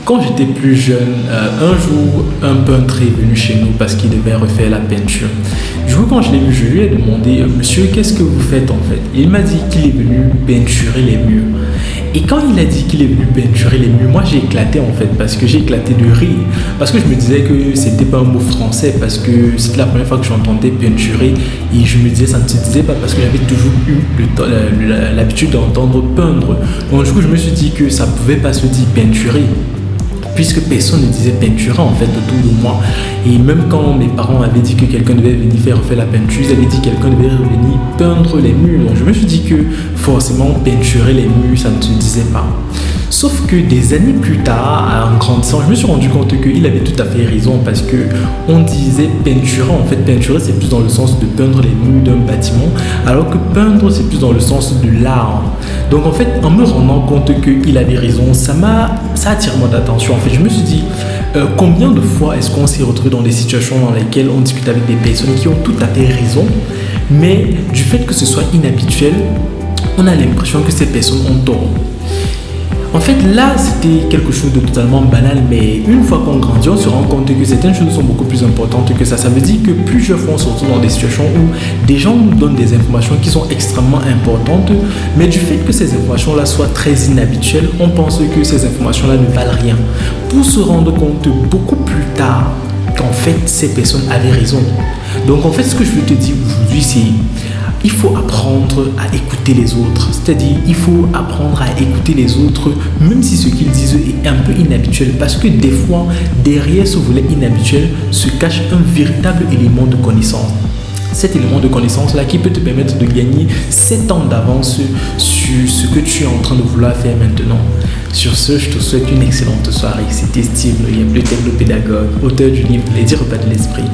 Quand j'étais plus jeune, un jour, un peintre est venu chez nous parce qu'il devait refaire la peinture. Du coup, quand je l'ai vu, je lui ai demandé, monsieur, qu'est-ce que vous faites en fait? Il m'a dit qu'il est venu peinturer les murs. Et quand il a dit qu'il est venu peinturer les murs, moi j'ai éclaté en fait, parce que j'ai éclaté de rire. Parce que je me disais que c'était pas un mot français, parce que c'était la première fois que j'entendais peinturer. Et je me disais, ça ne se disait pas, parce que j'avais toujours eu l'habitude d'entendre peindre. Donc du coup, je me suis dit que ça pouvait pas se dire peinturer, puisque personne ne disait peinturer en fait autour de moi. Et même quand mes parents avaient dit que quelqu'un devait venir refaire la peinture, ils avaient dit que quelqu'un devait venir peindre les murs. Donc je me suis dit que forcément peinturer les murs, ça ne se disait pas. Sauf que des années plus tard, en grandissant, je me suis rendu compte qu'il avait tout à fait raison, parce que on disait peinturer. En fait, peinturer, c'est plus dans le sens de peindre les murs d'un bâtiment, alors que peindre, c'est plus dans le sens de l'art. Donc en fait, en me rendant compte qu'il avait raison, ça attire mon attention. En fait, je me suis dit, combien de fois est-ce qu'on s'est retrouvé dans des situations dans lesquelles on discute avec des personnes qui ont tout à fait raison, mais du fait que ce soit inhabituel, on a l'impression que ces personnes ont tort. En fait, là, c'était quelque chose de totalement banal, mais une fois qu'on grandit, on se rend compte que certaines choses sont beaucoup plus importantes que ça. Ça veut dire que plusieurs fois, on se retrouve dans des situations où des gens nous donnent des informations qui sont extrêmement importantes, mais du fait que ces informations-là soient très inhabituelles, on pense que ces informations-là ne valent rien. Pour se rendre compte beaucoup plus tard qu'en fait, ces personnes avaient raison. Donc, en fait, ce que je veux te dire aujourd'hui, c'est il faut apprendre à écouter les autres. C'est-à-dire, il faut apprendre à écouter les autres, même si ce qu'ils disent est un peu inhabituel. Parce que des fois, derrière ce volet inhabituel, se cache un véritable élément de connaissance. Cet élément de connaissance-là qui peut te permettre de gagner 7 ans d'avance sur ce que tu es en train de vouloir faire maintenant. Sur ce, je te souhaite une excellente soirée. C'était Steve, le pédagogue, auteur du livre Les 10 repas de l'esprit.